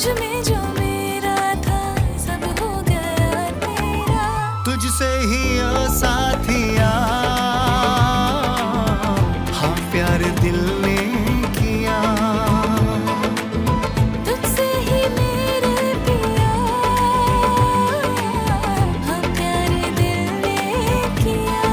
मुझ में जो मेरा था सब हो गया तेरा, तुझसे ही ओ साथिया हाँ प्यार दिल ने किया, तुझसे ही मेरे पिया हाँ प्यार दिल ने किया।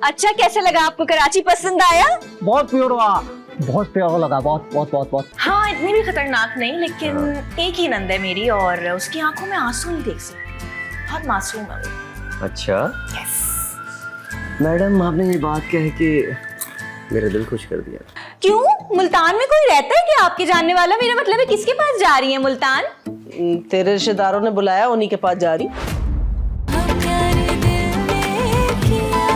अच्छा कैसे लगा आपको? कराची पसंद आया? बहुत प्योर हुआ, बहुत प्योर लगा, बहुत बहुत बहुत बहुत। हाँ इतनी भी खतरनाक नहीं, लेकिन एक ही नंद है मेरी और उसकी आंखों में आंसू नहीं देख सकती, बहुत मासूम है वो। अच्छा यस। मैडम, आपने ये बात कह के मेरा दिल खुश कर दिया। क्यों, मुल्तान में कोई रहता है क्या आपके जानने वाला? मेरा मतलब है किसके पास जा रही है मुल्तान? तेरे रिश्तेदारों ने बुलाया, उन्हीं के पास जा रही। हाँ प्यार दिल ने किया।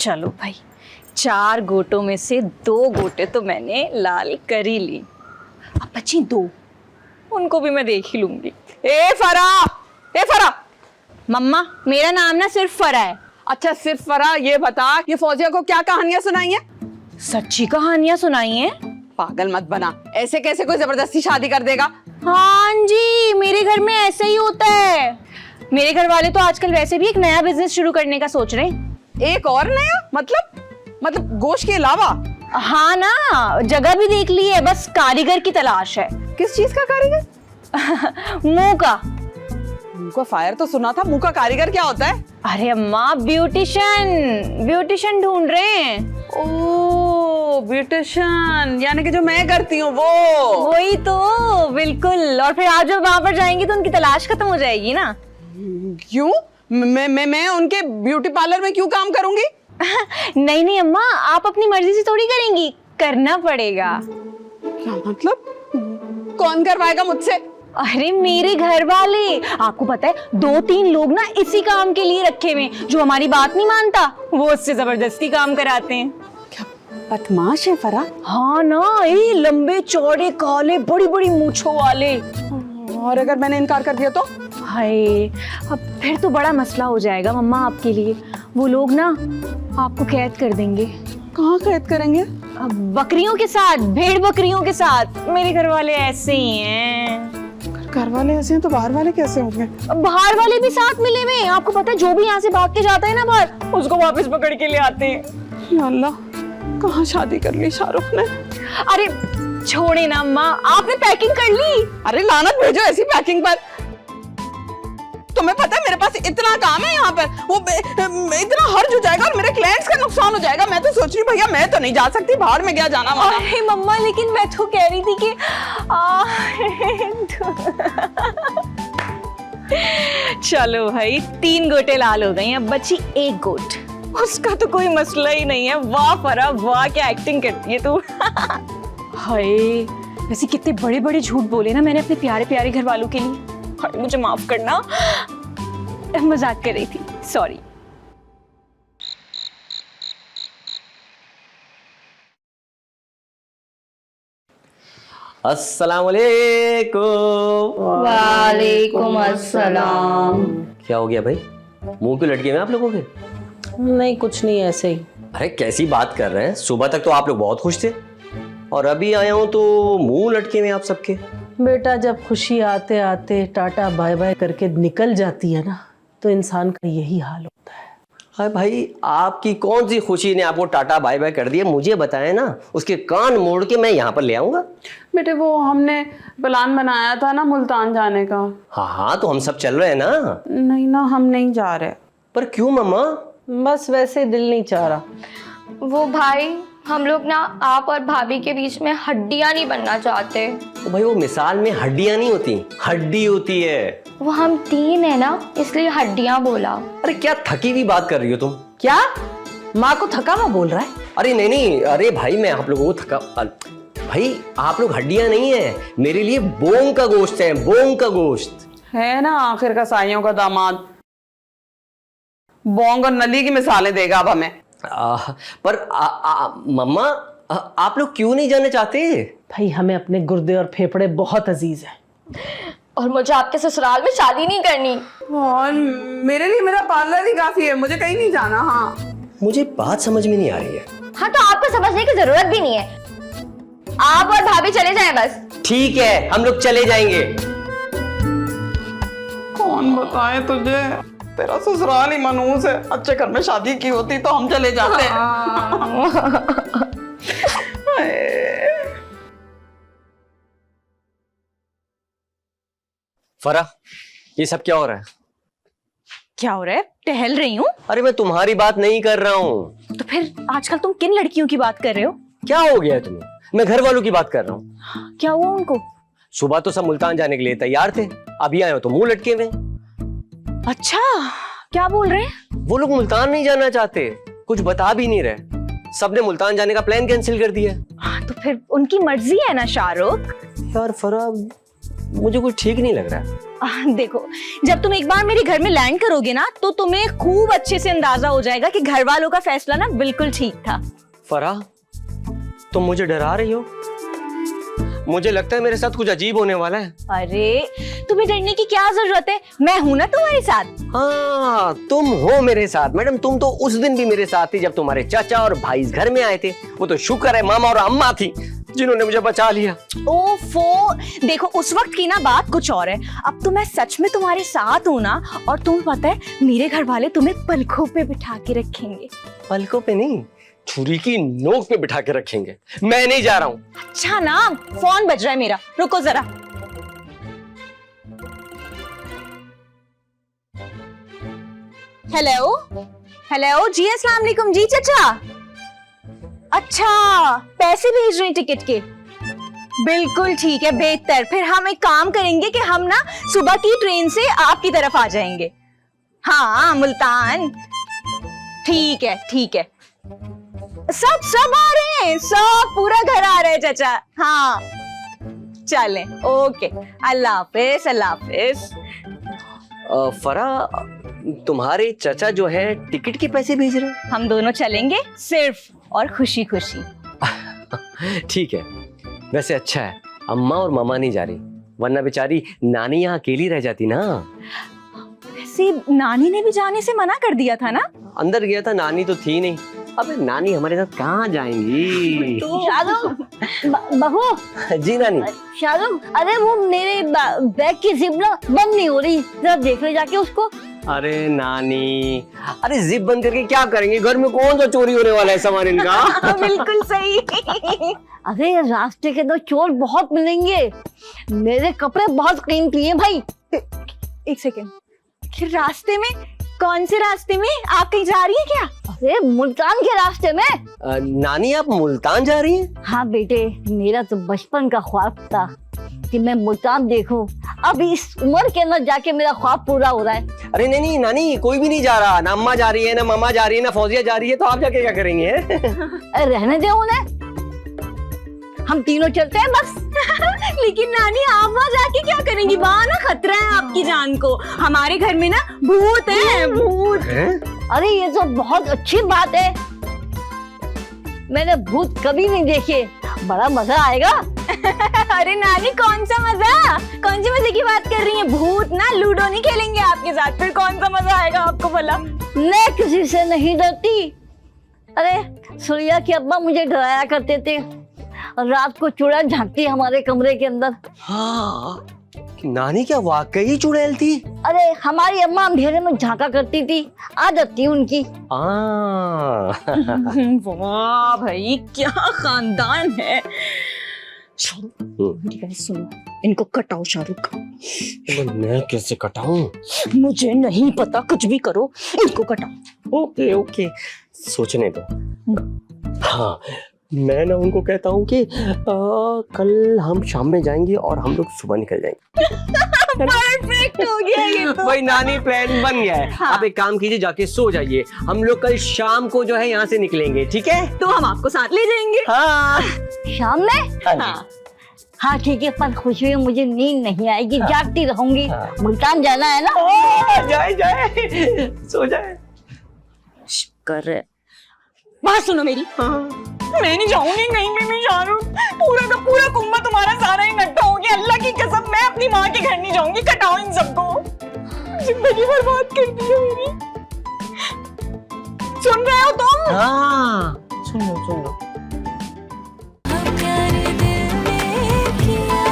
चलो भाई, 4 गोटों में से 2 गोटे तो मैंने लाल कर ही ली, अब बची 2, उनको भी मैं देख ही लूंगी। ए फरा, मम्मा मेरा नाम ना सिर्फ फरा है। अच्छा सिर्फ फरा, ये बता ये फौजिया को क्या कहानियां सुनाई है? सच्ची कहानियां सुनाई हैं? पागल मत बना, ऐसे कैसे कोई जबरदस्ती शादी कर देगा? हाँ जी, मेरे घर में ऐसे ही होता है। मेरे घर वाले तो आजकल वैसे भी एक नया बिजनेस शुरू करने का सोच रहे हैं। एक और नया? मतलब गोश्त के अलावा? हाँ ना, जगह भी देख ली है, बस कारीगर की तलाश है। किस चीज का कारीगर? मुंह का। मुंह का फायर तो सुना था, मुंह का कारीगर क्या होता है? अरे अम्मा, ब्यूटिशियन ढूंढ रहे हैं। ओ ब्यूटिशियन, यानी कि जो मैं करती हूँ वो। वही तो, बिल्कुल। और फिर आप जब वहां पर जाएंगी तो उनकी तलाश खत्म हो जाएगी ना। क्यों? मैं उनके ब्यूटी पार्लर में क्यों काम करूंगी? नहीं अम्मा, आप अपनी मर्जी से थोड़ी करेंगी, करना पड़ेगा। क्या मतलब? कौन करवाएगा मुझसे? अरे मेरे घर वाले, आपको पता है 2-3 लोग ना इसी काम के लिए रखे हुए, जो हमारी बात नहीं मानता वो उससे जबरदस्ती काम कराते हैं। क्या बदमाश है फरा? हाँ ना, ये लंबे चौड़े काले बड़ी बड़ी मूंछों वाले। और अगर मैंने इनकार कर दिया तो? हाय, अब फिर तो बड़ा मसला हो जाएगा मम्मा आपके लिए। वो लोग ना आपको कैद कर देंगे। कहाँ कैद करेंगे? अब बकरियों के साथ, भेड़ बकरियों के साथ। मेरे घर वाले ऐसे ही हैं। घर वाले ऐसे हैं तो बाहर वाले कैसे होंगे? अब बाहर वाले भी साथ मिले हुए हैं। आपको पता है, जो भी यहाँ से भाग के जाता है ना बाहर, उसको वापस पकड़ के ले आते हैं। या अल्लाह, कहाँ शादी कर ली शाहरुख ने? अरे छोड़े ना अम्मा, आपने पैकिंग कर ली? अरे लानत भेजो ऐसी पैकिंग पर। तुम्हें पता है मेरे पास इतना काम है यहाँ पर, वो इतना हर्ज हो जाएगा और मेरे क्लाइंट्स का नुकसान हो जाएगा। मैं तो सोच रही हूँ भैया मैं तो नहीं जा सकती, बाहर में क्या जाना वहाँ। अरे मम्मा, लेकिन मैं तो कह रही थी कि चलो भाई, 3 गोटे लाल हो गई, अब बची 1 गोट। उसका तो कोई मसला ही नहीं है। वाह फरा वाह, क्या एक्टिंग करती है तू। हाय, वैसे कितने बड़े बड़े झूठ बोले ना मैंने अपने प्यारे प्यारे घर वालों के लिए। मुझे माफ करना, मजाक कर रही थी, सॉरी। अस्सलाम वालेकुम। वालेकुम अस्सलाम। क्या हो गया भाई, मुंह क्यों लटके हुए आप लोगों के? नहीं कुछ नहीं, ऐसे ही। अरे कैसी बात कर रहे हैं, सुबह तक तो आप लोग बहुत खुश थे और अभी आया हूं तो मुंह लटके हुए आप सबके। बेटा, जब खुशी आते आते टाटा बाय बाय करके निकल जाती है ना, तो इंसान का यही हाल होता है। हाय भाई, आपकी कौन सी खुशी ने आपको टाटा बाय बाय कर दिया, मुझे बताएं ना, उसके कान मोड़ के मैं यहाँ पर ले आऊंगा। बेटे वो हमने प्लान बनाया था ना मुल्तान जाने का। हाँ तो हम सब चल रहे हैं ना। नहीं ना, हम नहीं जा रहे। पर क्यों मम्मा? बस वैसे दिल नहीं चाह रहा। वो भाई, हम लोग ना आप और भाभी के बीच में हड्डियां नहीं बनना चाहते। तो भाई वो मिसाल में हड्डियां नहीं होती, हड्डी होती है। वो हम 3 है ना, इसलिए हड्डियां बोला। अरे क्या थकी हुई बात कर रही हो तुम? क्या माँ को थका हुआ बोल रहा है? अरे नहीं, अरे भाई मैं आप लोगों को थका, भाई आप लोग हड्डियां नहीं है, मेरे लिए बोंग का गोश्त है, बोंग का गोश्त है ना। आखिर का साइयों का दामाद बोंग और नली की मिसालें देगा अब हमें। पर मम्मा आप लोग क्यों नहीं जाना चाहते? भाई हमें अपने गुर्दे और फेफड़े बहुत अजीज हैं। और मुझे आपके ससुराल में शादी नहीं करनी। और मेरे लिए मेरा पार्लर ही काफी है, मुझे कहीं नहीं जाना। हाँ मुझे बात समझ में नहीं आ रही है। हाँ तो आपको समझने की जरूरत भी नहीं है, आप और भाभी चले जाएं बस। ठीक है, हम लोग चले जाएंगे। कौन बताए तुझे, तेरा ससुराल ही मनहूस है। अच्छे घर में शादी की होती तो हम चले जाते। फरा, ये सब क्या हो रहा है? क्या हो रहा है? टहल रही हूँ। अरे मैं तुम्हारी बात नहीं कर रहा हूँ। तो फिर आजकल तुम किन लड़कियों की बात कर रहे हो? क्या हो गया तुम्हें? मैं घर वालों की बात कर रहा हूँ। क्या हुआ उनको? सुबह तो सब मुल्तान जाने के लिए तैयार थे, अभी आए हो तो मुंह लटके हुए। अच्छा, क्या बोल रहे हैं? वो लोग मुल्तान नहीं जाना चाहते, कुछ बता भी नहीं रहे। सबने मुल्तान जाने का प्लान कैंसिल कर दिया। तो फिर उनकी मर्जी है ना शाहरुख। यार फरा, मुझे कुछ ठीक नहीं लग रहा है। देखो, जब तुम एक बार मेरे घर में लैंड करोगे ना तो तुम्हें खूब अच्छे से अंदाजा हो जाएगा कि घर वालों का फैसला ना बिल्कुल ठीक था। फरा, तुम मुझे डरा रही हो। मुझे लगता है मेरे साथ कुछ अजीब होने वाला है। अरे तुम्हें डरने की क्या जरूरत है, मैं हूं ना तुम्हारे साथ। हाँ तुम हो मेरे साथ मैडम। तुम तो उस दिन भी मेरे साथ थी जब तुम्हारे चाचा और भाई घर में आए थे। वो तो शुक्र है मामा और अम्मा थी जिन्होंने मुझे बचा लिया। ओफो, देखो उस वक्त की ना बात कुछ और है, अब तो मैं सच में तुम्हारे साथ हूँ ना। और तुम पता है, मेरे घर वाले तुम्हें पलकों पे बिठा के रखेंगे। पलकों पे नहीं, छुरी की नोक पे बिठा के रखेंगे। मैं नहीं जा रहा हूँ। अच्छा ना, फोन बज रहा है मेरा, रुको जरा। हेलो हेलो जी, अस्सलाम वालेकुम जी चाचा। अच्छा, पैसे भेज रहे हैं टिकट के? बिल्कुल ठीक है, बेहतर। फिर हम एक काम करेंगे कि हम ना सुबह की ट्रेन से आपकी तरफ आ जाएंगे। हाँ मुल्तान, ठीक है ठीक है। सब आ रहे हैं, सब पूरा घर आ रहे हैं चाचा। हाँ चलें, ओके, अल्लाह हाफिज अल्लाह हाफिज। फरा, तुम्हारे चाचा जो है टिकट के पैसे भेज रहे हैं? हम दोनों चलेंगे सिर्फ और खुशी खुशी। ठीक है, वैसे अच्छा है अम्मा और मामा नहीं जा रही, वरना बेचारी नानी यहाँ अकेली रह जाती ना। वैसे नानी ने भी जाने से मना कर दिया था ना। अंदर गया था, नानी तो थी नहीं। अबे नानी हमारे साथ कहाँ जाएंगी? बहू जी नानी। शाहरुख, अरे वो मेरे बैग की जिप ना बंद नहीं हो रही, जरा देख ले जाके उसको। अरे नानी, अरे जिप बंद करके क्या करेंगे? घर में कौन सा चोरी होने वाला है सामान इनका? बिल्कुल सही। अरे रास्ते के तो चोर बहुत मिलेंगे, मेरे कपड़े बहुत कीमती हैं भाई। एक सेकेंड, रास्ते में? कौन से रास्ते में? आप कहीं जा रही है क्या? अरे मुल्तान के रास्ते में। नानी आप मुल्तान जा रही हैं? हाँ बेटे, मेरा तो बचपन का ख्वाब था कि मैं मुल्तान देखूं। अब इस उम्र के अंदर जाके मेरा ख्वाब पूरा हो रहा है। अरे नहीं नहीं नानी, कोई भी नहीं जा रहा। ना अम्मा जा रही है, ना मामा जा रही है, ना फौजिया जा रही है, तो आप जाके क्या करेंगे? रहने दे उन्हें, हम तीनों चलते हैं बस। लेकिन नानी आप वहाँ जाके क्या करेंगी? वहाँ ना खतरा है आपकी जान को। हमारे घर में ना भूत है, भूत। अरे ये तो बहुत अच्छी बात है, मैंने भूत कभी नहीं देखे, बड़ा मजा आएगा। अरे नानी, कौन सा मजा? कौन सी मजे की बात कर रही हैं? भूत ना लूडो नहीं खेलेंगे आपके साथ, फिर कौन सा मजा आएगा आपको भला? मैं किसी से नहीं डरती। अरे सूर्या के अब्बा मुझे डराया करते थे, रात को चुड़ैल झांकती हमारे कमरे के अंदर। हाँ, नानी क्या वाकई चुड़ैल थी? अरे हमारी अम्मा अंधेरे में झांका करती थी, आदत थी उनकी। वाह भाई, क्या खानदान है। मेरी बात सुनो, इनको कटाओ शाहरुख। मैं कैसे कटाऊं? मुझे नहीं पता, कुछ भी करो, इनको कटाओ। ओके ओके, सोचने दो। हाँ, मैं ना उनको कहता हूँ कि कल हम शाम में जाएंगे और हम लोग सुबह निकल जाएंगे। परफेक्ट हो गया ये तो। भाई नानी, प्लान बन गया है। हाँ। आप एक काम कीजिए, जाके सो जाइए। हम लोग कल शाम को जो है यहाँ से निकलेंगे, ठीक है? तो हम आपको साथ ले जाएंगे। हाँ शाम में? हाँ। हाँ ठीक है, पर खुशी में मुझे नींद नहीं आएगी, जागती रहूंगी। मुल्तान जाना है ना? जाए जाए, सो जाए। शुक्र है। बात सुनो मेरी। मैं नहीं जाऊंगी कहीं पे भी शाहरुख, पूरा का पूरा कुंभा तुम्हारा सारा ही नट्टा हो गया, अल्लाह की कसम। मैं अपनी माँ के घर नहीं जाऊंगी, कटाओ इन सबको। जिंदगी बर्बाद कर दी है मेरी। सुन रहे हो तुम? हाँ सुन लो हम प्यार दिल में किया।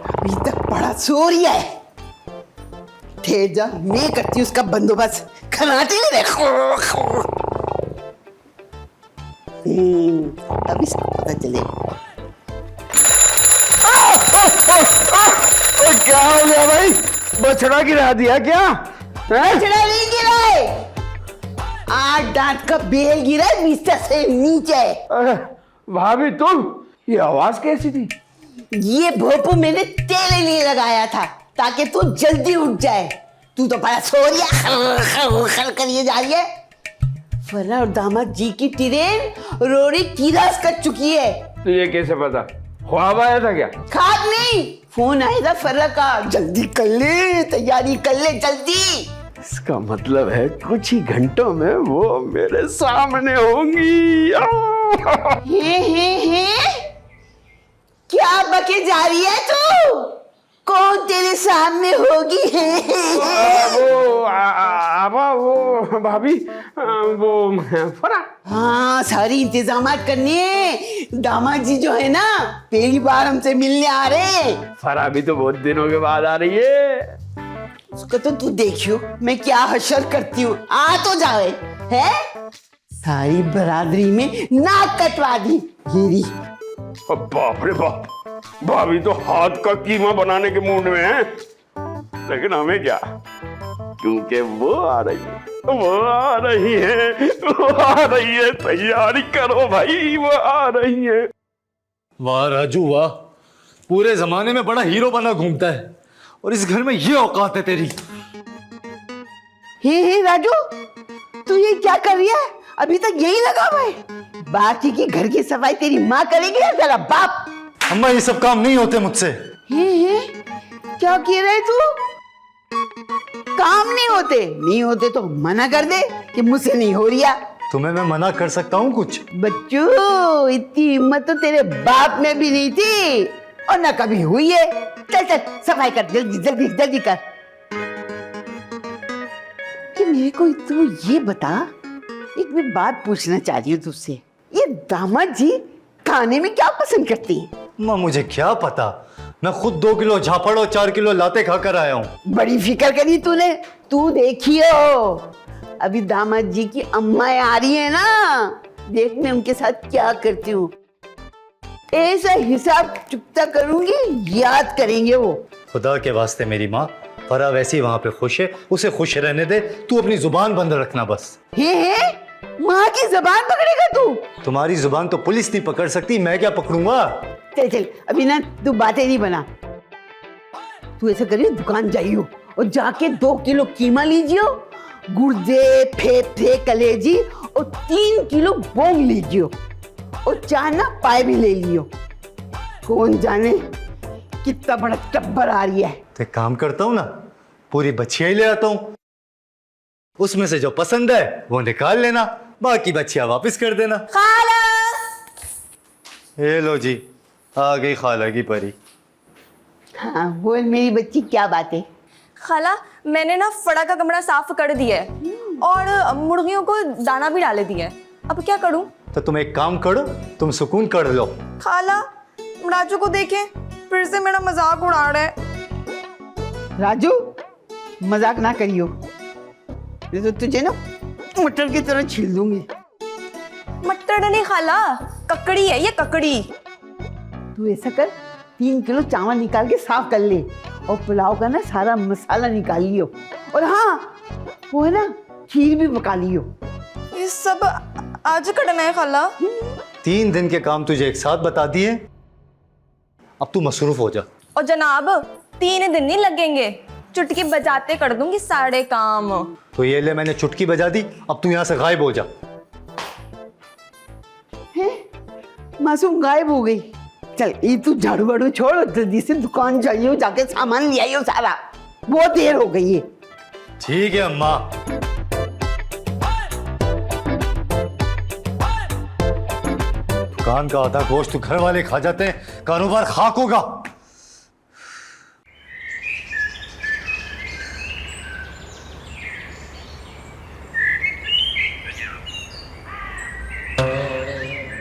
अभी तक बड़ा सो रही है। ठहर जा, मैं करती हूँ उसका बंदोबस्त। खनाटे नहीं देखो। अभी सब पता चलेगा। क्या हो गया भाई? बछड़ा गिरा दिया क्या? बछड़ा नहीं गिरा है, 8 दांत का बेल गिरा है बिस्तर से नीचे। अरे भाभी तुम, ये आवाज कैसी थी? ये भोपू मैंने तेरे लिए लगाया था ताकि तू जल्दी उठ जाए। तू तो बड़ा सो रही है, करिए जा रही है। फरा और दामाद जी की ट्रेन रोड़ी किरास कर चुकी है। तो ये कैसे पता? ख्वाब आया था क्या? खाद नहीं, फोन आया था फरा का। जल्दी कर ले, तैयारी कर ले जल्दी। इसका मतलब है कुछ ही घंटों में वो मेरे सामने होंगी। हे क्या बके जा रही है तू? कौन तेरे सामने होगी? वो भाभी, वो फरा। हाँ, सारी इंतजामात करनी है। दामाद जी जो है ना, पहली बार हमसे मिलने आ रहे हैं। फरा भी तो बहुत दिनों के बाद आ रही है। उसको तो तू देखियो मैं क्या हशर करती हूँ। आ तो जाए है। सारी बरादरी में नाक कटवा दी गिरी। बाप रे बाप, भाभी तो हाथ का कीमा बनाने के मूड में है। लेकिन हमें क्या, क्योंकि वो आ रही है, तैयारी करो भाई, वो आ रही है। वाह राजू वाह, पूरे जमाने में बड़ा हीरो बना घूमता है और इस घर में ये औकात है तेरी। हे राजू, तू ये क्या कर रही है? अभी तक यही लगा हुआ है। बाकी की घर की सफाई तेरी माँ करेगी या तेरा बाप? अम्मा ये सब काम नहीं होते मुझसे। हे क्या कह रहे तू? काम नहीं होते तो मना कर दे कि मुझसे नहीं हो रही। तुम्हें मैं मना कर सकता हूँ कुछ? बच्चू, इतनी हिम्मत तो तेरे बाप में भी नहीं थी और ना कभी हुई है। चल चल सफाई कर, जल्दी जल्दी जल्दी कर। कि मेरे को तू ये बता, एक मैं बात पूछना चाह रही हूँ तुझसे। ये दामाद जी खाने में क्या पसंद करती है? माँ मुझे क्या पता, मैं खुद 2 किलो झापड़ और 4 किलो लाते खाकर आया हूँ। बड़ी फिक्र करी तूने। तू देखियो, अभी दामाद जी की अम्माएं आ रही है ना, देख मैं उनके साथ क्या करती हूँ। ऐसा हिसाब चुकता करूंगी, याद करेंगे वो। खुदा के वास्ते मेरी माँ, फरा वैसी वहां पे खुश है, उसे खुश रहने दे। तू अपनी जुबान बंद रखना बस। हे माँ की जुबान पकड़ेगा तू? तुम्हारी जुबान तो पुलिस नहीं पकड़ सकती, मैं क्या पकड़ूंगा? चल चल अभी ना तू बातें नहीं बना। तू ऐसा करियो, दुकान जाइयो और जाके 2 किलो कीमा लीजियो, गुर्दे फेफड़े कलेजी और 3 किलो बोंग लीजियो और 4 ना पाए भी ले लियो। कौन जाने कितना बड़ा टब्बर आ रही है। तो एक काम करता हूँ ना, पूरी बच्चियां ही ले आता हूँ, उसमें से जो पसंद है वो निकाल लेना, बाकी बच्चियां वापस कर देना। खाला, ये लो जी, आ गई खाला की परी। हाँ बोल मेरी बच्ची, क्या बात है? खाला मैंने ना फड़ा का कमरा साफ कर दिया है और मुर्गियों को दाना भी डाले दिया है। अब क्या करूं? तो तुम एक काम करो, तुम सुकून कर लो। खाला राजू को देखें, फिर से मेरा मजाक उड़ा रहा है। राजू मजाक ना करियो, नहीं तो तुझे ना मटर की तरह छील दूंगी। मटर नहीं खाला, ककड़ी है ये, ककड़ी। तू ऐसा कर, 3 किलो चावल निकाल के साफ कर ले और पुलाव का ना सारा मसाला निकाल लियो। और हाँ वो है ना, खीर भी पका लियो। ये सब आज करना है खाला? 3 दिन के काम तुझे एक साथ बता दिए, अब तू मसरूफ हो जा। और जनाब 3 दिन नहीं लगेंगे, चुटकी बजाते कर दूंगी सारे काम। तो ये ले, मैंने चुटकी बजा दी, अब तू यहाँ से गायब हो जा। मासूम गायब हो गई। चल ये तू झाड़ू वाड़ू छोड़, जल्दी से दुकान जाइयो, जाके सामान ले आइयो सारा, बहुत देर हो गई है। ठीक है अम्मा। दुकान का आधा गोश्त तो घर वाले खा जाते हैं, कारोबार खाक होगा।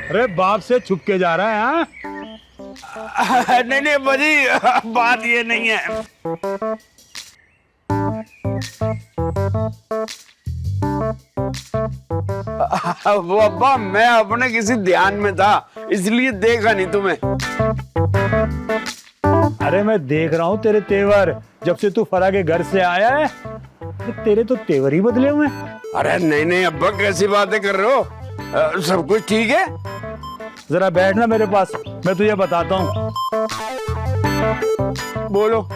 अरे बाप से छुप के जा रहा है हाँ? नहीं नहीं अब्बा जी, बात ये नहीं है। वो अब्बा मैं अपने किसी ध्यान में था, इसलिए देखा नहीं तुम्हें। अरे मैं देख रहा हूँ तेरे तेवर, जब से तू फरा के घर से आया है तेरे तो तेवर ही बदले हुए। अरे नहीं नहीं अब्बा, कैसी बातें कर रहे हो? सब कुछ ठीक है? जरा बैठना मेरे पास, मैं तुझे बताता हूँ। बोलो।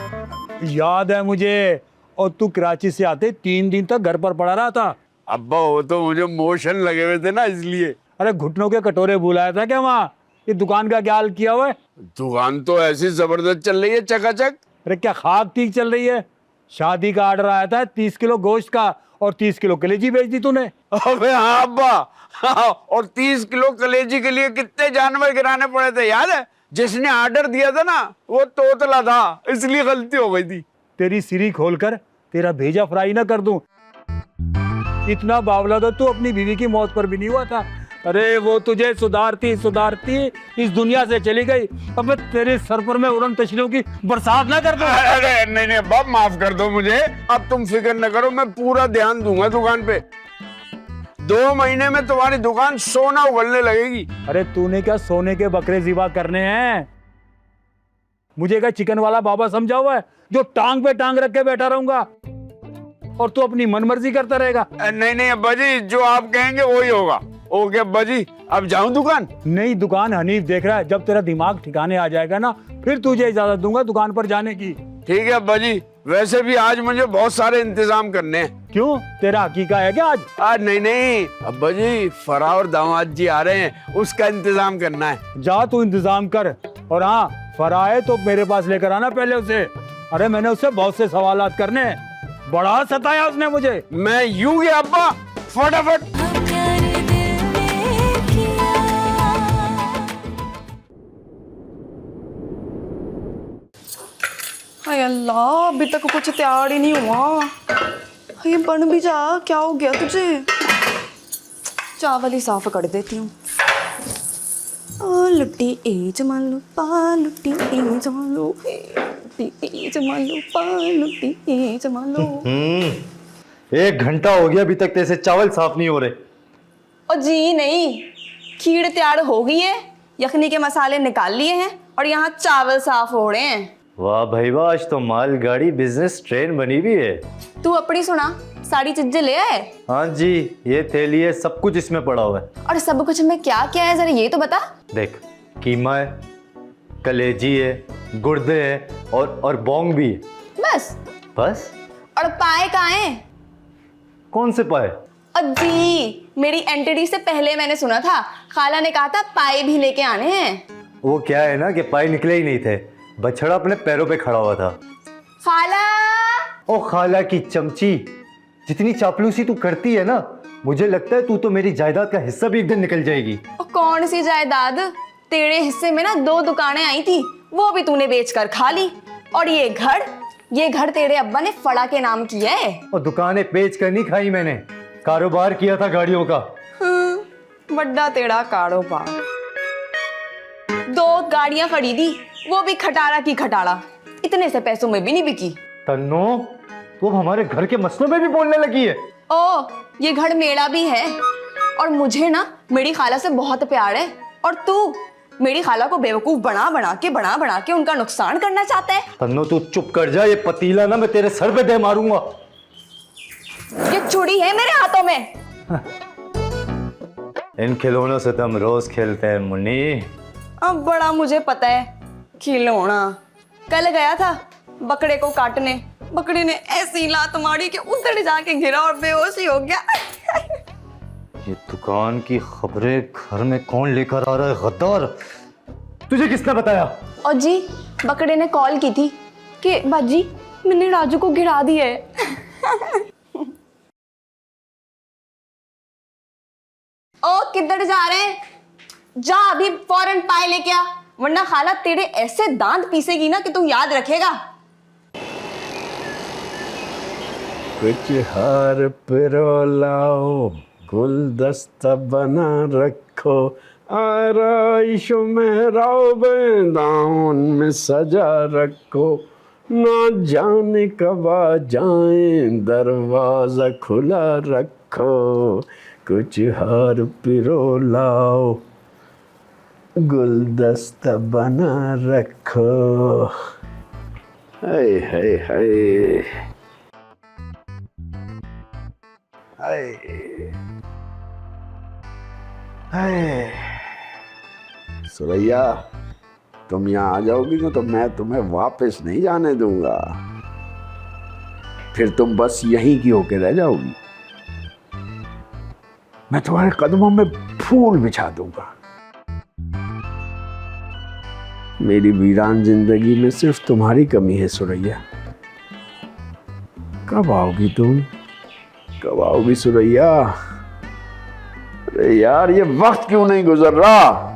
याद है मुझे, और तू कराची से आते 3 दिन तक घर पर पड़ा रहा था। अब्बा वो तो मुझे मोशन लगे हुए थे ना, इसलिए। अरे घुटनों के कटोरे बुलाया था क्या वहाँ? ये दुकान का क्या हाल किया हुआ है? दुकान तो ऐसी जबरदस्त चल रही है, चकाचक। अरे क्या खाक ठीक चल रही है? शादी का ऑर्डर आया था 30 किलो गोश्त का, और 30 किलो कलेजी बेच दी तूने। अबे हाँ अब्बा, और 30 किलो कलेजी के लिए कितने जानवर गिराने पड़े थे याद है? जिसने ऑर्डर दिया था ना वो तोतला था, इसलिए गलती हो गई थी। तेरी सिरी खोलकर तेरा भेजा फ्राई ना कर दूं, इतना बावला तो तू अपनी बीवी की मौत पर भी नहीं हुआ था। अरे वो तुझे सुधारती सुधारती इस दुनिया से चली गई, अब मैं तेरे सर पर मैं उड़न तशरीफों की बरसात ना कर दूं। अरे नहीं नहीं बाप, माफ कर दो मुझे, अब तुम फिक्र न करो, मैं पूरा ध्यान दूंगा दुकान पे। 2 महीने में तुम्हारी दुकान सोना उगलने लगेगी। अरे तूने क्या सोने के बकरे ज़िबा करने हैं? मुझे क्या चिकन वाला बाबा समझा हुआ है जो टांग पे टांग रख के बैठा रहूंगा और तू अपनी मनमर्जी करता रहेगा? नहीं नहीं अब्बा जी, जो आप कहेंगे वही होगा। ओके अब्बा जी, अब जाऊं दुकान? नहीं, दुकान हनीफ देख रहा है, जब तेरा दिमाग ठिकाने आ जाएगा ना फिर तुझे इजाजत दूंगा दुकान पर जाने की। ठीक है अब्बा जी, वैसे भी आज मुझे बहुत सारे इंतजाम करने हैं। क्यों, तेरा हकीका है क्या आज? नहीं नहीं अब्बा जी, फरा और दामाद जी आ रहे हैं, उसका इंतजाम करना है। जा तू इंतजाम कर, और हाँ फरा है तो मेरे पास लेकर आना पहले उसे। अरे मैंने उससे बहुत से सवालात करने हैं, बड़ा सताया उसने मुझे। मैं यूं गया अब्बा, फटाफट। प्यार दिल ने किया। हाय अल्लाह, अभी तक कुछ तैयार ही नहीं हुआ। ये बन भी जा, क्या हो गया तुझे? चावल ही साफ कर देती हूँ। लुट्टी ए जमा लो पा, लुट्टी ए जमा लो, लुट्टी ए जमा लो पा, लुट्टी ए जमा लो। 1 घंटा हो गया अभी तक तेरे चावल साफ नहीं हो रहे। और जी नहीं, खीर तैयार हो गई है, यखनी के मसाले निकाल लिए हैं और यहाँ चावल साफ हो रहे हैं। वाह भाई वाह, आज तो मालगाड़ी बिजनेस ट्रेन बनी भी है। तू अपनी सुना, सारी चीजें ले आए? हाँ जी, ये थैली है, सब कुछ इसमें पड़ा हुआ है। और सब कुछ में क्या क्या है, जरा ये तो बता। देख, कीमा है, कलेजी है, गुर्दे है और बोंग भी है। बस? बस? और पाए कहाँ हैं? कौन से पाए? जी, मेरी एंट्री से पहले मैंने सुना था खाला ने कहा था पाए भी लेके आने हैं। वो क्या है ना कि पाए निकले ही नहीं थे, बछड़ा अपने पैरों पे खड़ा हुआ था। खाला! ओ खाला की चमची, जितनी चापलूसी तू करती है ना, मुझे लगता है तू तो मेरी जायदाद का हिस्सा भी एक दिन निकल जाएगी। और कौन सी जायदाद? तेरे हिस्से में ना 2 दुकानें आई थी, वो भी तूने बेचकर खा ली। और ये घर तेरे अब्बा ने फड़ा के नाम किया है। और दुकानें बेच कर नहीं खाई मैंने, कारोबार किया था गाड़ियों का। बड़ा तेरा कारोबार। 2 गाड़ियां खरीदी, वो भी खटारा की खटारा, इतने से पैसों में भी नहीं बिकी। तन्नो, तू अब हमारे घर के मसलों में भी बोलने लगी है। ओ, ये घर मेरा भी है, और मुझे ना मेरी खाला से बहुत प्यार है, और तू मेरी खाला को बेवकूफ बना बना के उनका नुकसान करना चाहता है। तन्नो तू चुप कर जा, ये पतीला ना मैं तेरे सर पे दे मारूंगा। ये चूड़ी है मेरे हाथों में। इन खिलौनों से तो हम रोज खेलते हैं मुन्नी। अब बड़ा मुझे पता है खिलौना। कल गया था बकरे को काटने, बकरे ने ऐसी लात मारी कि उधर जाके गिरा और बेहोश ही हो गया। ये दुकान की खबरें घर में कौन लेकर आ रहा है गद्दार? तुझे किसने बताया? और जी बकरे ने कॉल की थी कि बाजी मैंने राजू को गिरा दिया है। ओ किधर जा रहे हैं? जा अभी फौरन पाए लेके आ, वरना खाला तेरे ऐसे दांत पीसेगी ना कि तू याद रखेगा। कुछ हार पिरो लाओ, गुलदस्ता बना रखो, आराइश में राव दामन में सजा रखो, ना जाने कब आ जाए दरवाजा खुला रखो, कुछ हार पिरो लाओ, गुलदस्ता बना रखो। हाय हाय हाय हाय हाय। सुरैया, तुम यहाँ आ जाओगी ना तो मैं तुम्हें वापस नहीं जाने दूंगा, फिर तुम बस यहीं की होके रह जाओगी। मैं तुम्हारे कदमों में फूल बिछा दूंगा। मेरी वीरान जिंदगी में सिर्फ तुम्हारी कमी है सुरैया। कब आओगी तुम? कब आओगी सुरैया? अरे यार, ये वक्त क्यों नहीं गुजर रहा?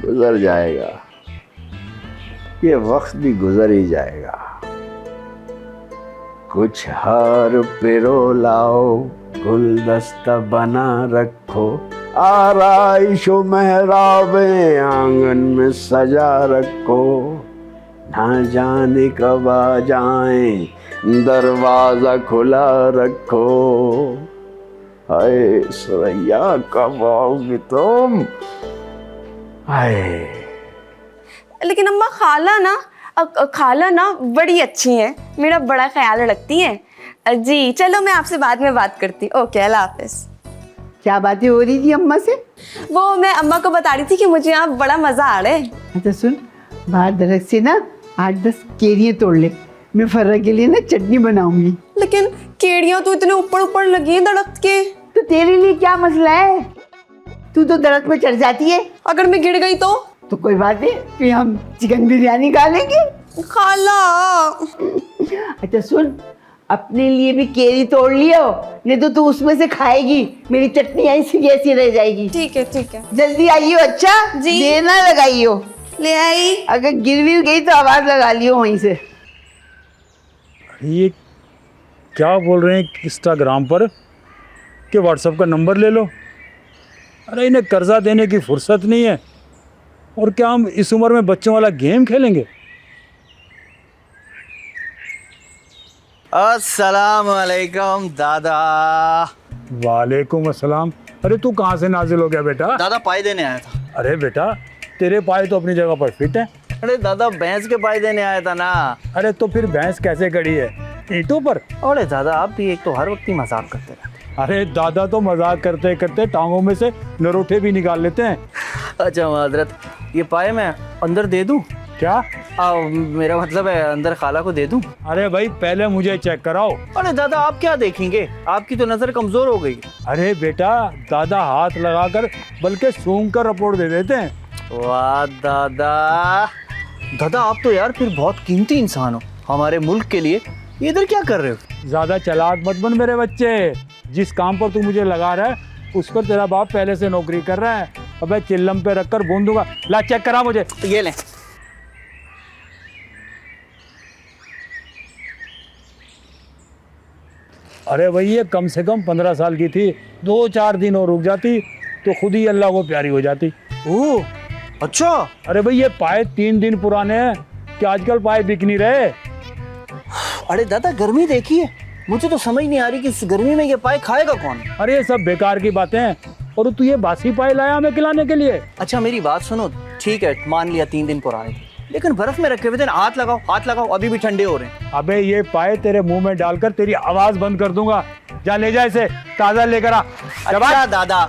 गुजर जाएगा, ये वक्त भी गुजर ही जाएगा। कुछ हार पिरो लाओ, गुलदस्ता बना रखो, आराइशो मेहराबे आंगन में सजा रखो, ना जाने कब आ जाए दरवाजा खुला रखो। हाय सुरैया, कब आओगी तुम? हाय। लेकिन अम्मा खाला ना बड़ी अच्छी हैं, मेरा बड़ा ख्याल रखती हैं। जी चलो, मैं आपसे बाद में बात करती हूँ। ओके, अल्लाह हाफिज। क्या बातें हो रही थी अम्मा से? वो मैं अम्मा को बता रही थी कि मुझे यहाँ बड़ा मजा आ रहा है। अच्छा सुन, बाहर दरख्त से ना 8-10 केरियाँ तोड़ ले, मैं फर्रा के लिए ना चटनी बनाऊंगी। लेकिन केड़ियाँ तो इतने ऊपर ऊपर लगी हैं दरख्त के। तो तेरे लिए क्या मसला है? तू तो दरख्त पे चढ़ जाती है। अगर मैं गिर गई तो कोई बात नहीं, फिर हम चिकन बिरयानी खा लेंगे। खाला। अच्छा सुन, अपने लिए भी केरी तोड़ लियो, नहीं तो तू उसमें से खाएगी, मेरी चटनी ऐसी की ऐसी रह जाएगी। ठीक है ठीक है। जल्दी आइयो। अच्छा जी। देना लगाइयो। ले आई। अगर गिर भी गई तो आवाज लगा लियो वहीं से। ये क्या बोल रहे हैं इंस्टाग्राम पर कि व्हाट्सएप का नंबर ले लो? अरे इन्हें कर्जा देने की फुर्सत नहीं है, और क्या हम इस उम्र में बच्चों वाला गेम खेलेंगे? अस्सलाम वालेकुम दादा। वालेकुम अस्सलाम। अरे तू कहाँ से नाजिल हो गया बेटा? दादा पाई देने आया था। अरे बेटा, तेरे पाए तो अपनी जगह पर फिट है। अरे दादा भैंस के पाई देने आया था ना। अरे तो फिर भैंस कैसे खड़ी है, ईंटों पर? अरे दादा आप भी एक तो हर वक्त ही मजाक करते रहते। अरे दादा तो मजाक करते करते टांगों में से नरोठे भी निकाल लेते हैं। अच्छा माजरत, ये पाए मैं अंदर दे दूं? क्या? मेरा मतलब है अंदर खाला को दे दूं? अरे भाई पहले मुझे चेक कराओ। अरे दादा आप क्या देखेंगे, आपकी तो नजर कमजोर हो गई। अरे बेटा, दादा हाथ लगाकर बल्कि सूंघ कर रिपोर्ट दे देते हैं। वाह दादा। दादा आप तो यार फिर बहुत कीमती इंसान हो हमारे मुल्क के लिए। ये इधर क्या कर रहे हो? ज्यादा चालाक मत बन मेरे बच्चे। जिस काम पर तू मुझे लगा रहा है उस पर तेरा बाप पहले से नौकरी कर रहा है। अबे चिल्लम पे रखकर बूंद दूंगा। ला चेक करा मुझे। ये ले। अरे भाई ये कम से कम 15 साल की थी, 2-4 दिन और रुक जाती तो खुद ही अल्लाह को प्यारी हो जाती। ओह अच्छा। अरे भाई ये पाए 3 दिन पुराने हैं कि आजकल पाए बिक नहीं रहे। अरे दादा गर्मी देखिए, मुझे तो समझ नहीं आ रही कि इस गर्मी में ये पाए खाएगा कौन। अरे ये सब बेकार की बातें हैं, और तू ये बासी पाए लाया हमें खिलाने के लिए। अच्छा मेरी बात सुनो, ठीक है मान लिया 3 दिन पुराने थे, लेकिन बर्फ में रखे हुए थे। हाथ लगाओ हाथ लगाओ, अभी भी ठंडे हो रहे हैं। अबे ये पाए तेरे मुंह में डालकर तेरी आवाज बंद कर दूंगा। जा ले जा इसे, ताजा लेकर आ। अच्छा दादा।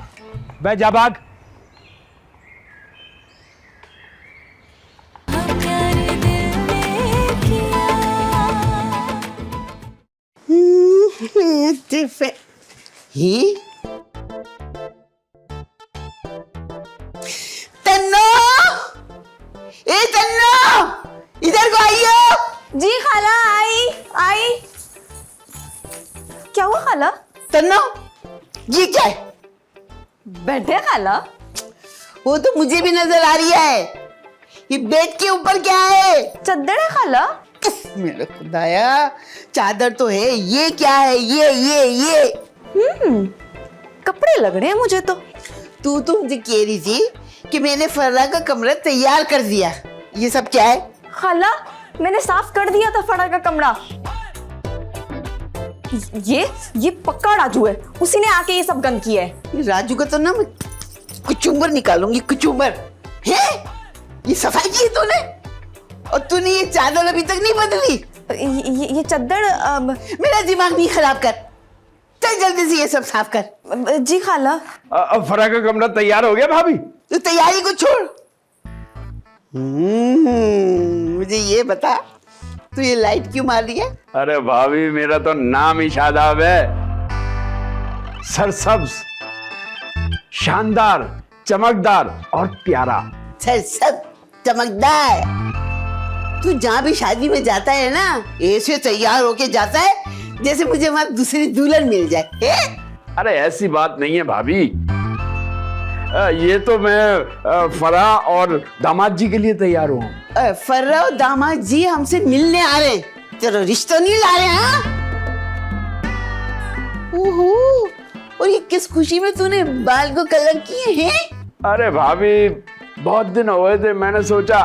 बे जा भाग। हम प्यार दिल में किया। ही तन्नो, ए तन्नो, इधर को आइयो। जी खाला, आई। क्या हुआ खाला? तन्नो, ये क्या है? बैठे खाला। वो तो मुझे भी नजर आ रही है। ये बेड के ऊपर क्या है? चद्दर है खाला। मेरे खुदाया, चादर तो है। ये क्या है? ये कपड़े लग रहे हैं मुझे तो। तू मुझे कह रही थी कि मैंने फर्रा का कमरा तैयार कर दिया। ये सब क्या है? खाला, मैंने साफ कर दिया था फड़ा का कमरा। ये पक्का राजू है, उसी ने आके ये सब गंद किया है। राजू का तो ना मैं कुचुम्बर निकालूंगी, कुचुम्बर। है ये सफाई की तूने? और तूने ये चादर अभी तक नहीं बदली? ये चद्दर मेरा दिमाग नहीं खराब कर। चल जल्दी से ये सब साफ कर। जी खाला। अब फरा का कमरा तैयार हो गया भाभी? तू तैयारी को छोड़। मुझे ये बता, तू ये लाइट क्यों मार रही है? अरे भाभी, मेरा तो नाम ही शादाब है। सरसब्ज, शानदार, चमकदार और प्यारा। सब चमकदार। तू जहाँ भी शादी में जाता है ना, ऐसे तैयार होके जाता है जैसे मुझे वहां दूसरी दुल्हन मिल जाए। अरे ऐसी बात नहीं है भाभी। ये तो मैं फरा और दामाद जी के लिए तैयार हूँ। फर्रा और दामाद जी हमसे मिलने आ रहे हैं, तेरा रिश्ता नहीं ला रहे हैं? ओहो, और ये किस खुशी में तूने बाल को कलर किए हैं? अरे भाभी, बहुत दिन हो गए थे, मैंने सोचा।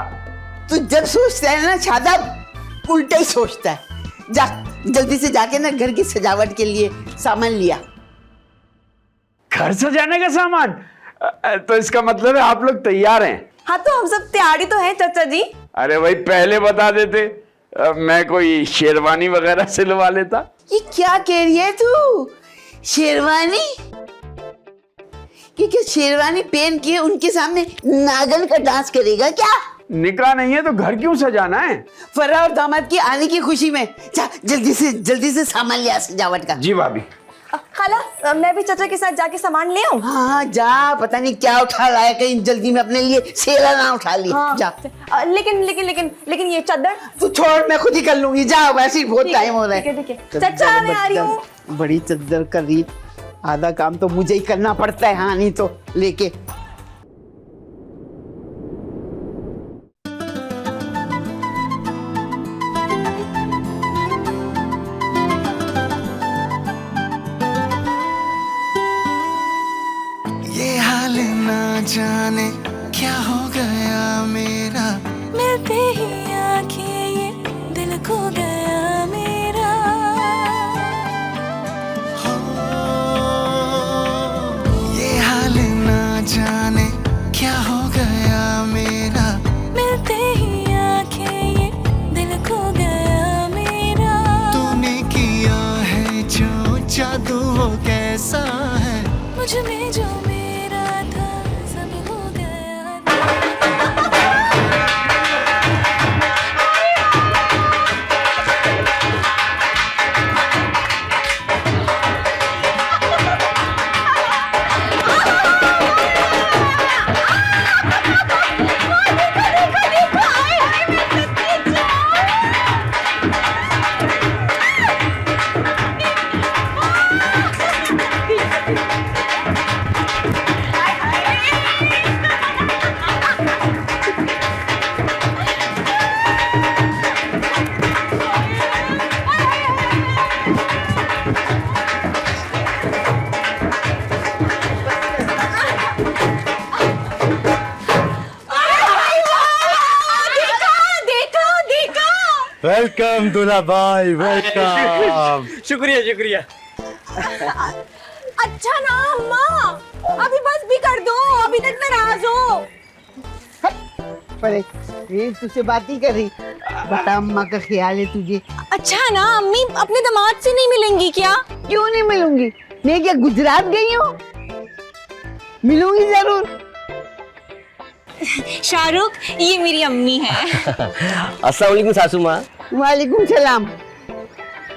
तू जब सोचता है ना शादाब, उल्टा ही सोचता है। जा जल्दी से जाके ना घर की सजावट के लिए सामान लिया। घर सजाने का सामान? तो इसका मतलब है आप लोग तैयार हैं? हाँ, तो हम सब तैयारी तो है चाचा जी। अरे भाई, पहले बता देते, मैं कोई शेरवानी वगैरह सिलवा लेता। ये क्या कह रही है तू? शेरवानी? कि क्या शेरवानी पहन के उनके सामने नागन का डांस करेगा क्या? निकाह नहीं है तो घर क्यों सजाना है? फर्रा और दामाद की आने की खुशी में जा जल्दी से सामान लिया सजावट का। जी भाभी। खाला, मैं भी चाचा के साथ जाके सामान ले आऊं? हाँ जा, पता नहीं क्या उठा लाया, कहीं जल्दी में अपने लिए सेला ना उठा ली। हाँ, जा। लेकिन ये चद्दर तू छोड़, मैं खुद ही कर लूंगी। जा, वैसे ही बहुत टाइम हो रहा है। ठीक है। चाचा, मैं आ रही हूँ। बड़ी चद्दर कर रही, आधा काम तो मुझे ही करना पड़ता है। हाँ, नहीं तो लेके जाने क्या हो गया मेरा, मिलते ही आंखें ये दिल खो गया मेरा। हो ये हाल ना जाने क्या हो गया मेरा, मिलते ही आंखें ये दिल खो गया मेरा। तूने किया है जो जादू वो कैसा है, मुझ में जो वेलकम दूल्हा भाई, वेलकम। शुक्रिया शुक्रिया। अच्छा ना अम्मा, अभी बस भी कर दो, अभी तक नाराज हो। पर ये तुझसे बात नहीं कर रही, बता अम्मा का ख्याल है तुझे? अच्छा ना अम्मी, अपने दामाद से नहीं मिलेंगी क्या? क्यों नहीं मिलूंगी? मैं क्या गुजरात गई हूँ? मिलूंगी जरूर। शाहरुख, ये मेरी अम्मी है। अस्सलाम वालेकुम सासू माँ। वालेकुम सलाम।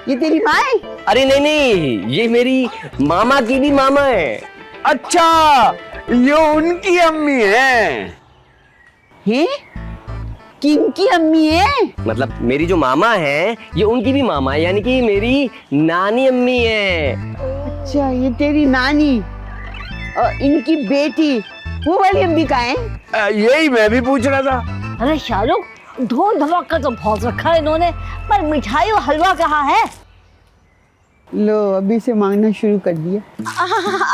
ये तेरी माँ है? अरे नहीं नहीं, ये मेरी मामा की भी मामा है। अच्छा, ये उनकी अम्मी है। हैं? किनकी अम्मी है? मतलब मेरी जो मामा है ये उनकी भी मामा है, यानी कि मेरी नानी अम्मी है। अच्छा, ये तेरी नानी और इनकी बेटी, वो वाली अम्मी कहाँ है? यही मैं भी पूछ रहा था। अरे शाहरुख, धूम धमाका तो बहुत रखा है इन्होंने, पर मिठाई और हलवा कहाँ है? लो, अभी से मांगना शुरू कर दिया।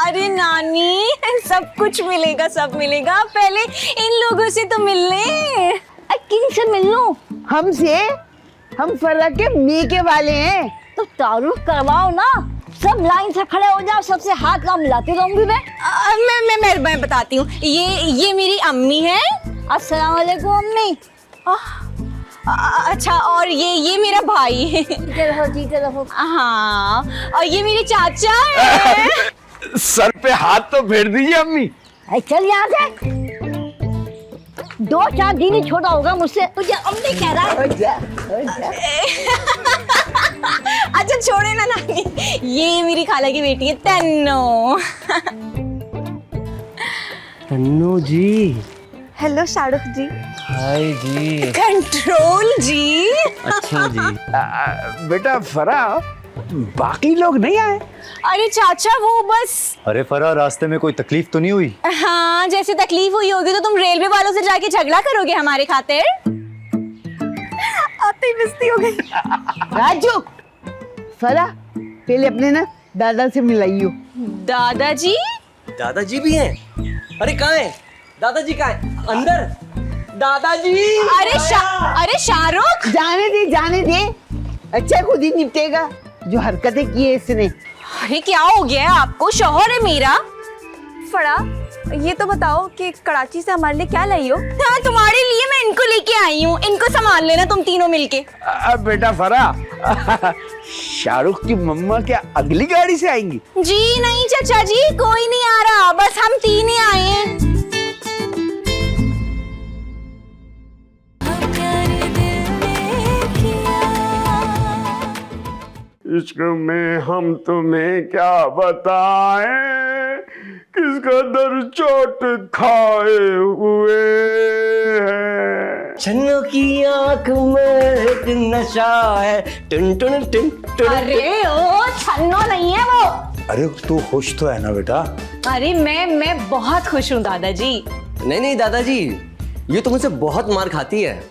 अरे नानी, सब कुछ मिलेगा, सब मिलेगा। पहले इन लोगों से तो मिल ले। किन से मिल लूं? हमसे? हम फर्रा के मेके वाले हैं। तो तारुफ करवाओ ना, सब लाइन से खड़े हो जाओ, सबसे हाथ ना मिलाती रहूंगी मैं बताती हूँ। ये मेरी अम्मी है। अस्सलाम वालेकुम अम्मी। अच्छा, और ये मेरा भाई है। जीते रहो। हाँ, और ये मेरे चाचा है। सर पे हाथ तो फेर दीजिए अम्मी। चल यहाँ से, 2-4 दिन ही छोटा होगा मुझसे, तुझे अम्मी कह रहा है। अच्छा छोड़े ना नानी, ये मेरी खाला की बेटी है तन्नो। तन्नो जी। हेलो शाहरुख जी। हाय जी। कंट्रोल जी। अच्छा जी। बेटा फरा, बाकी लोग नहीं आए? अरे चाचा, वो बस। अरे फरा, रास्ते में कोई तकलीफ तो नहीं हुई? हाँ, जैसे तकलीफ हुई होगी तो तुम रेलवे वालों से जाके झगड़ा करोगे हमारे खातिर। आते ही बेइज्जती हो गई। राजू, फरा, पहले अपने ना दादा से मिलाइयो। दादाजी? दादाजी भी हैं? अरे कहाँ है दादाजी? कहाँ है? अंदर? दादाजी। अरे शाहरुख, जाने दे। अच्छा, खुद ही निपटेगा, जो हरकतें की है इसने। अरे क्या हो गया है आपको? शौहर है मेरा। फड़ा, ये तो बताओ कि कराची से हमारे लिए क्या लाई हो? हाँ, तुम्हारे लिए मैं इनको लेके आई हूँ। इनको संभाल लेना तुम तीनों मिलके। बेटा फरा, शाहरुख की मम्मा क्या अगली गाड़ी से आएंगी? जी नहीं चाचा जी, कोई नहीं आ रहा, बस हम 3 ही आए हैं। इश्क में हम तुम्हें क्या बताएं, किसका दर चोट खाए हुए हैं। छन्नो की आंख में एक नशा है। टुन टुन टुन टुन। अरे ओ, छन्नो नहीं है वो। अरे तू खुश तो है ना बेटा? अरे मैं बहुत खुश हूँ दादाजी। नहीं नहीं दादाजी, ये तो मुझसे बहुत मार खाती है।